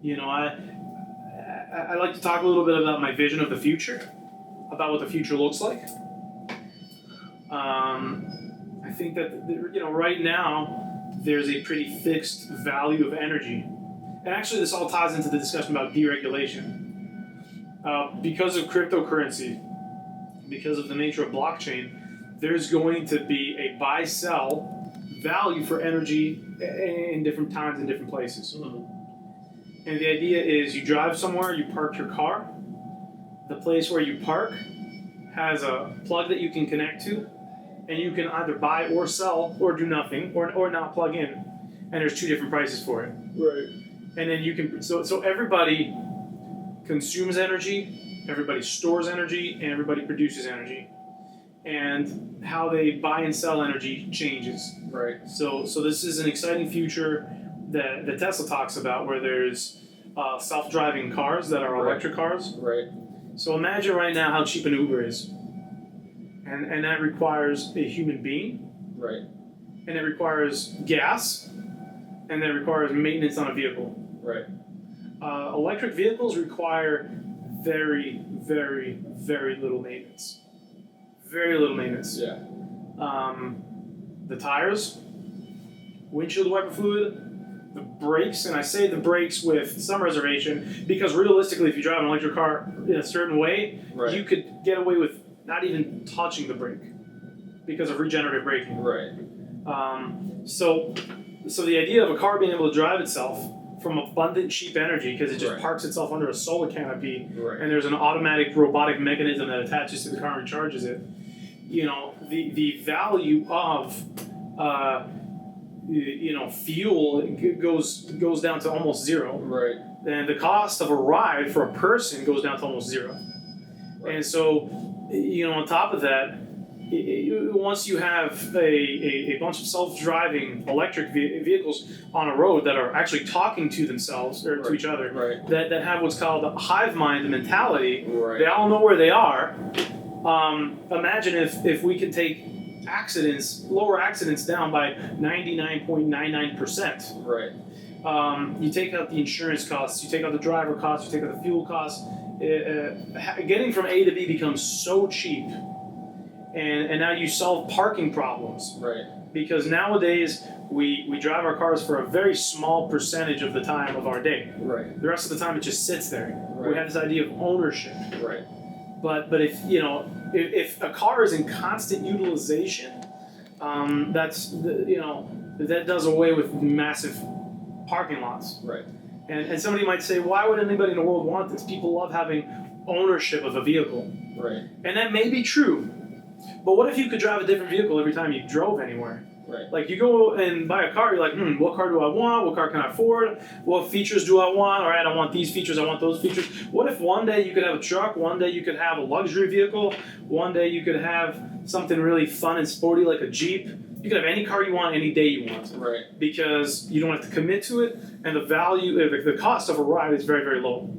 You know, I like to talk a little bit about my vision of the future, about what the future looks like. I think that right now there's a pretty fixed value of energy, and actually this all ties into the discussion about deregulation. Because of cryptocurrency, because of the nature of blockchain, there's going to be a buy-sell value for energy in different times and different places. Mm-hmm. And the idea is you drive somewhere, you park your car. The place where you park has a plug that you can connect to, and you can either buy or sell or do nothing or not plug in. And there's two different prices for it. Right. And then you can so everybody consumes energy, everybody stores energy, and everybody produces energy. And how they buy and sell energy changes. Right. So this is an exciting future that Tesla talks about, where there's self-driving cars that are electric cars. Right. So imagine right now how cheap an Uber is. And that requires a human being. Right. And it requires gas. And that requires maintenance on a vehicle. Right. Electric vehicles require very, very, very little maintenance. Very little maintenance. Yeah. The tires, windshield wiper fluid, the brakes, and I say the brakes with some reservation because realistically, if you drive an electric car in a certain way, Right. you could get away with not even touching the brake because of regenerative braking. Right. So the idea of a car being able to drive itself from abundant cheap energy because it just Right. parks itself under a solar canopy Right. and there's an automatic robotic mechanism that attaches to the car and recharges it. You know, the value of fuel goes down to almost zero. Right. And the cost of a ride for a person goes down to almost zero. Right. And so, on top of that, once you have a bunch of self-driving electric vehicles on a road that are actually talking to themselves or to each other, Right. that have what's called a hive mind mentality, Right. they all know where they are. Imagine if we can take lower accidents down by 99.99%. Right. You take out the insurance costs, you take out the driver costs, you take out the fuel costs. Getting from A to B becomes so cheap, and now you solve parking problems. Right. Because nowadays we drive our cars for a very small percentage of the time of our day. Right. The rest of the time it just sits there. Right. We have this idea of ownership. Right. But if a car is in constant utilization, that does away with massive parking lots. Right. And somebody might say, why would anybody in the world want this? People love having ownership of a vehicle. Right. And that may be true. But what if you could drive a different vehicle every time you drove anywhere? Right. Like you go and buy a car, you're like, what car do I want? What car can I afford? What features do I want? All right, I want these features, I want those features. What if one day you could have a truck, one day you could have a luxury vehicle, one day you could have something really fun and sporty like a Jeep? You could have any car you want, any day you want. Right. Because you don't have to commit to it, and the value, the cost of a ride is very, very low.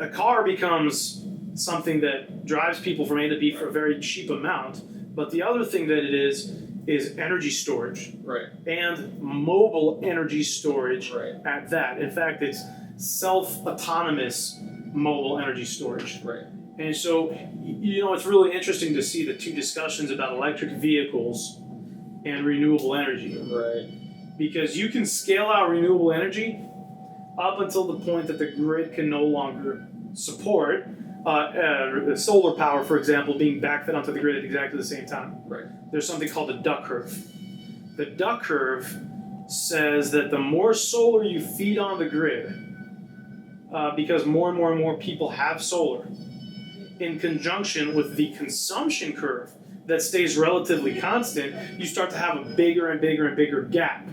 A car becomes something that drives people from A to B for a very cheap amount. But the other thing that it is energy storage. Right. And mobile energy storage Right. at that. In fact, it's self-autonomous mobile energy storage. Right. And so, it's really interesting to see the two discussions about electric vehicles and renewable energy. Right. Because you can scale out renewable energy up until the point that the grid can no longer support solar power, for example, being backfed onto the grid at exactly the same time. Right. There's something called the duck curve. The duck curve says that the more solar you feed on the grid, because more and more people have solar, in conjunction with the consumption curve that stays relatively constant, you start to have a bigger and bigger and bigger gap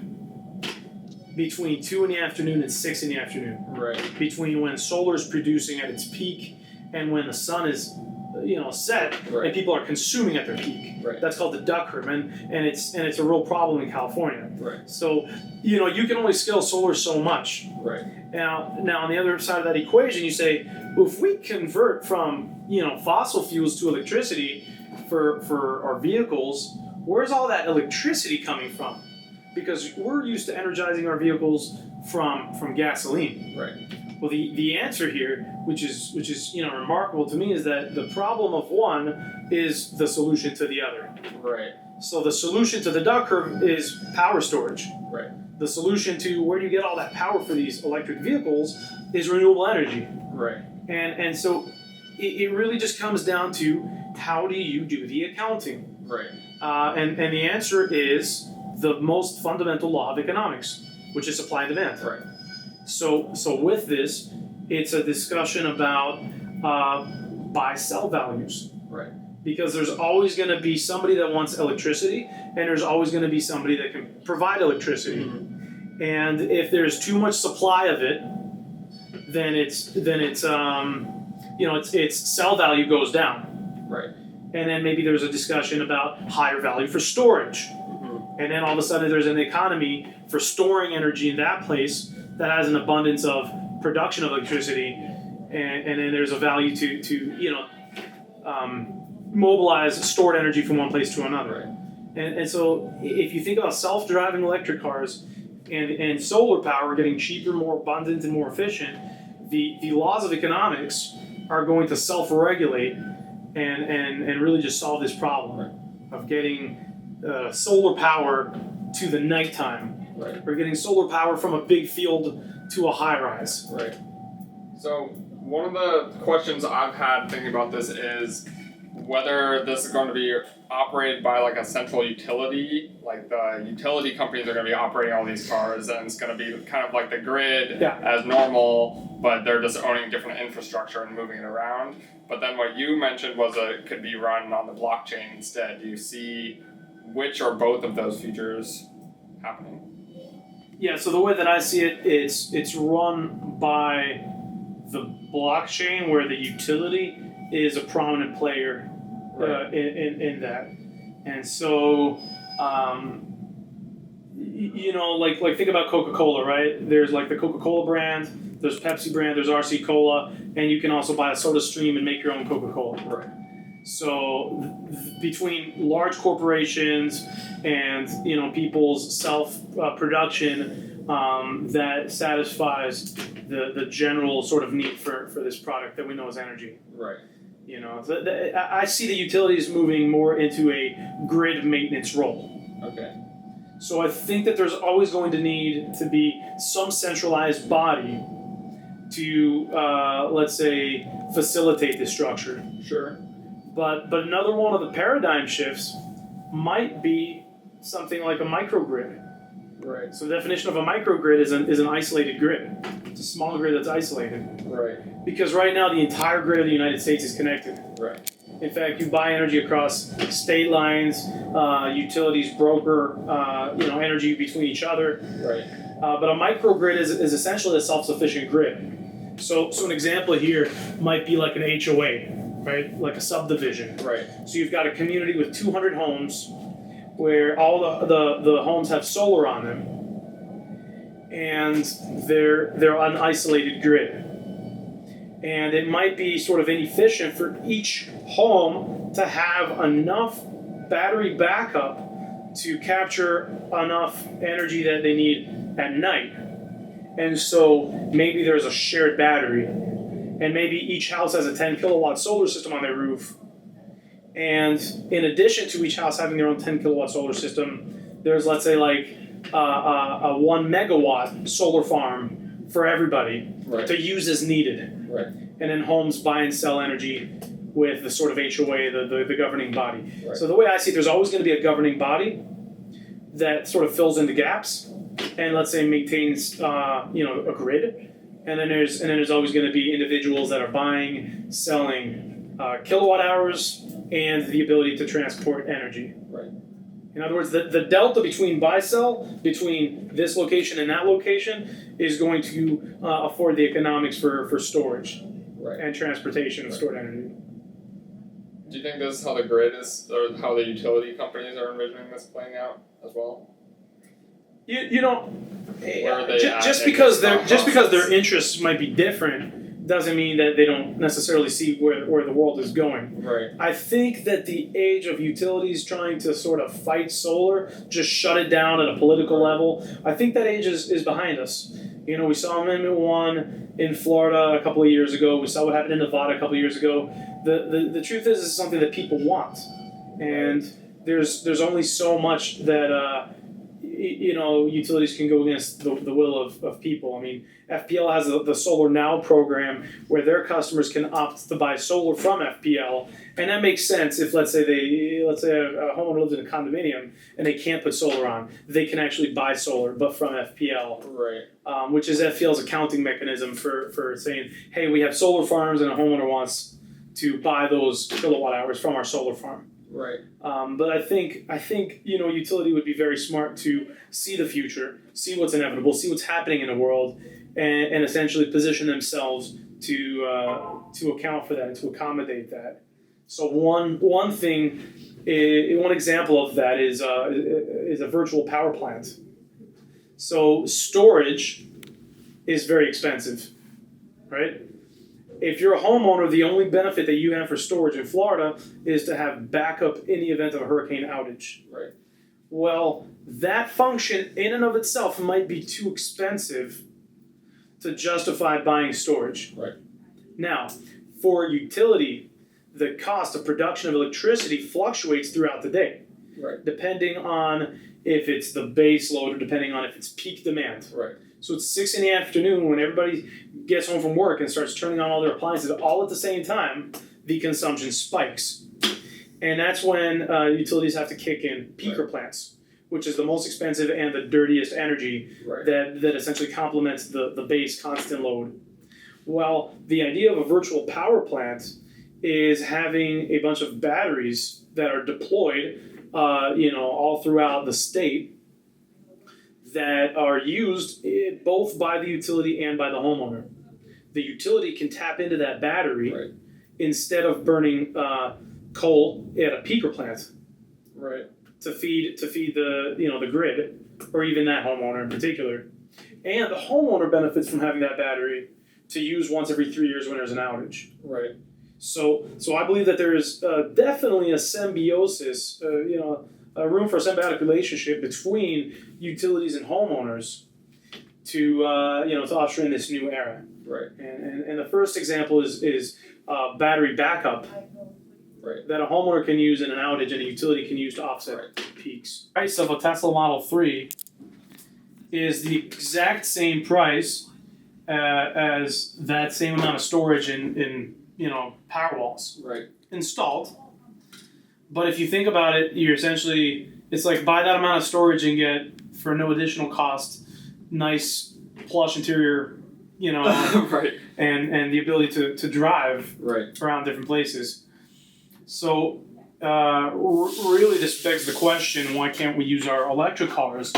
between 2 in the afternoon and 6 in the afternoon. Right. Between when solar is producing at its peak and when the sun is set, Right. and people are consuming at their peak. Right. That's called the duck curve, and it's a real problem in California. Right. So you can only scale solar so much. Right. Now on the other side of that equation, you say, well, if we convert from fossil fuels to electricity for our vehicles, where's all that electricity coming from? because we're used to energizing our vehicles from gasoline. Right. Well, the answer here, which is remarkable to me, is that the problem of one is the solution to the other. Right. So the solution to the duck curve is power storage. Right. The solution to where do you get all that power for these electric vehicles is renewable energy. Right. And so it really just comes down to how do you do the accounting? Right. And the answer is the most fundamental law of economics, which is supply and demand. Right. So with this, it's a discussion about buy-sell values. Right. Because there's always going to be somebody that wants electricity, and there's always going to be somebody that can provide electricity. Mm-hmm. And if there's too much supply of it, then it's sell value goes down. Right. And then maybe there's a discussion about higher value for storage. Mm-hmm. And then all of a sudden there's an economy for storing energy in that place that has an abundance of production of electricity, and then there's a value to mobilize stored energy from one place to another. Right. And so if you think about self-driving electric cars and solar power getting cheaper, more abundant, and more efficient, the laws of economics are going to self-regulate and really just solve this problem of getting solar power to the nighttime. Right. Or getting solar power from a big field to a high rise. Right. So one of the questions I've had thinking about this is whether this is going to be operated by like a central utility, like the utility companies are going to be operating all these cars, and it's going to be kind of like the grid as normal, but they're just owning different infrastructure and moving it around. But then what you mentioned was it could be run on the blockchain instead. Do you see which or both of those futures happening? Yeah, so the way that I see it, it's run by the blockchain, where the utility is a prominent player in that. And so, like think about Coca-Cola, right? There's like the Coca-Cola brand, there's Pepsi brand, there's RC Cola, and you can also buy a soda stream and make your own Coca-Cola. Right. So between large corporations and people's self production that satisfies the general sort of need for this product that we know as energy. Right. I see the utilities moving more into a grid maintenance role. Okay. So I think that there's always going to need to be some centralized body to, let's say, facilitate this structure. Sure. But another one of the paradigm shifts might be something like a microgrid. Right. So the definition of a microgrid is an isolated grid. It's a small grid that's isolated. Right. Because right now the entire grid of the United States is connected. Right. In fact, you buy energy across state lines, utilities broker, energy between each other. Right. But a microgrid is essentially a self-sufficient grid. So an example here might be like an HOA, right? Like a subdivision. Right. So you've got a community with 200 homes where all the homes have solar on them, and they're on an isolated grid. And it might be sort of inefficient for each home to have enough battery backup to capture enough energy that they need at night. And so maybe there's a shared battery, and maybe each house has a 10 kilowatt solar system on their roof. And in addition to each house having their own 10 kilowatt solar system, there's, let's say, like a 1 megawatt solar farm for everybody to use as needed. Right. And then homes buy and sell energy with the sort of HOA, the governing body. Right. So the way I see it, there's always going to be a governing body that sort of fills in the gaps and, let's say, maintains a grid. And then there's always going to be individuals that are buying, selling kilowatt hours and the ability to transport energy. Right. In other words, the delta between buy-sell, between this location and that location, is going to afford the economics for storage and transportation of stored energy. Do you think this is how the grid is, or how the utility companies are envisioning this playing out as well? Just because their interests might be different doesn't mean that they don't necessarily see where the world is going. Right. I think that the age of utilities trying to sort of fight solar, just shut it down at a political level, I think that age is behind us. You know, we saw Amendment 1 in Florida a couple of years ago. We saw what happened in Nevada a couple of years ago. The truth is, it's something that people want. And there's only so much that utilities can go against the will of people. I mean, FPL has the Solar Now program where their customers can opt to buy solar from FPL, and that makes sense if let's say a homeowner lives in a condominium and they can't put solar on, they can actually buy solar, but from FPL. Right. Which is FPL's accounting mechanism for saying, hey, we have solar farms and a homeowner wants to buy those kilowatt hours from our solar farm. Right. But I think utility would be very smart to see the future, see what's inevitable, see what's happening in the world, and essentially position themselves to account for that and to accommodate that. So one example of that is a virtual power plant. So storage is very expensive, right? If you're a homeowner, the only benefit that you have for storage in Florida is to have backup in the event of a hurricane outage. Right. Well, that function in and of itself might be too expensive to justify buying storage. Right. Now, for utility, the cost of production of electricity fluctuates throughout the day. Right. Depending on if it's the base load or depending on if it's peak demand. Right. So it's 6 in the afternoon when everybody gets home from work and starts turning on all their appliances all at the same time, the consumption spikes. And that's when utilities have to kick in peaker plants, which is the most expensive and the dirtiest energy that essentially complements the base constant load. Well, the idea of a virtual power plant is having a bunch of batteries that are deployed all throughout the state that are used both by the utility and by the homeowner. The utility can tap into that battery instead of burning coal at a peaker plant to feed the grid, or even that homeowner in particular. And the homeowner benefits from having that battery to use once every 3 years when there's an outage. Right. So I believe that there is definitely a symbiosis, a room for a symbiotic relationship between utilities and homeowners to usher in this new era. Right. And the first example is battery backup. Right. That a homeowner can use in an outage and a utility can use to offset peaks. The price of a Tesla Model 3 is the exact same price as that same amount of storage in power walls installed. But if you think about it, it's like buy that amount of storage and get, for no additional cost, nice plush interior, and the ability to drive around different places. So really this begs the question, why can't we use our electric cars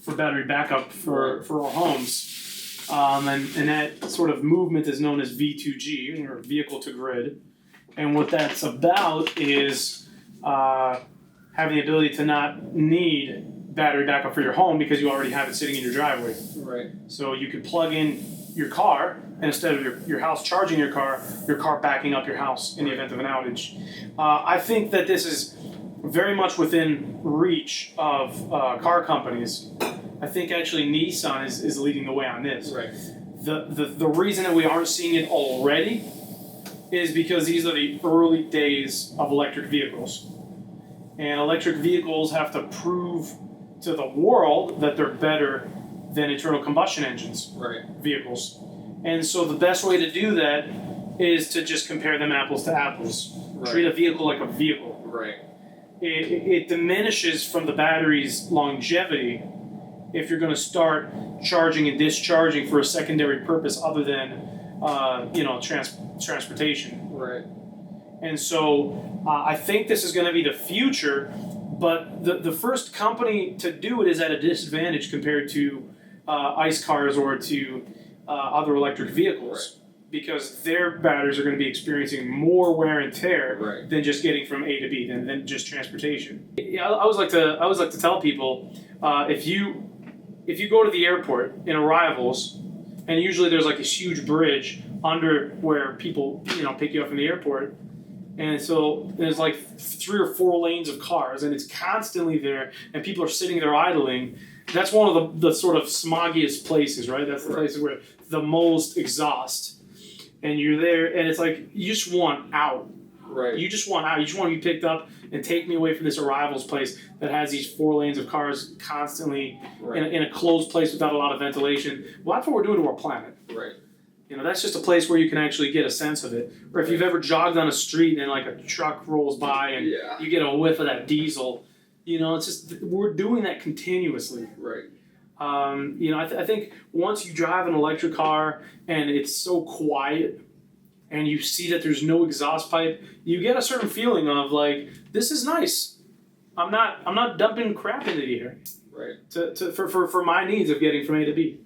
for battery backup for our homes? And that sort of movement is known as V2G, or vehicle to grid. And what that's about is having the ability to not need battery backup for your home because you already have it sitting in your driveway. Right. So you could plug in your car, and instead of your house charging your car backing up your house in the event of an outage. I think that this is very much within reach of car companies. I think actually Nissan is leading the way on this. Right. The reason that we aren't seeing it already is because these are the early days of electric vehicles. And electric vehicles have to prove to the world that they're better than internal combustion engines vehicles. And so the best way to do that is to just compare them apples to apples. Treat a vehicle like a vehicle. Right. It diminishes from the battery's longevity if you're going to start charging and discharging for a secondary purpose other than transportation. Right. And so I think this is going to be the future, but the first company to do it is at a disadvantage compared to ICE cars or to other electric vehicles, because their batteries are going to be experiencing more wear and tear than just getting from A to B, than just transportation. I always like to tell people, if you go to the airport in arrivals, and usually there's like this huge bridge under where people, pick you up from the airport. And so there's like 3 or 4 lanes of cars, and it's constantly there, and people are sitting there idling. That's one of the sort of smoggiest places, right? That's the places where the most exhaust. And you're there, and it's like, you just want out. Right. You just want out. You just want to be picked up and take me away from this arrivals place that has these 4 lanes of cars constantly in a closed place without a lot of ventilation. Well, that's what we're doing to our planet. Right. That's just a place where you can actually get a sense of it. Or if you've ever jogged on a street and like a truck rolls by and you get a whiff of that diesel, it's just, we're doing that continuously. Right. I think once you drive an electric car and it's so quiet and you see that there's no exhaust pipe, you get a certain feeling of like, this is nice. I'm not dumping crap into the air. Right. For my needs of getting from A to B.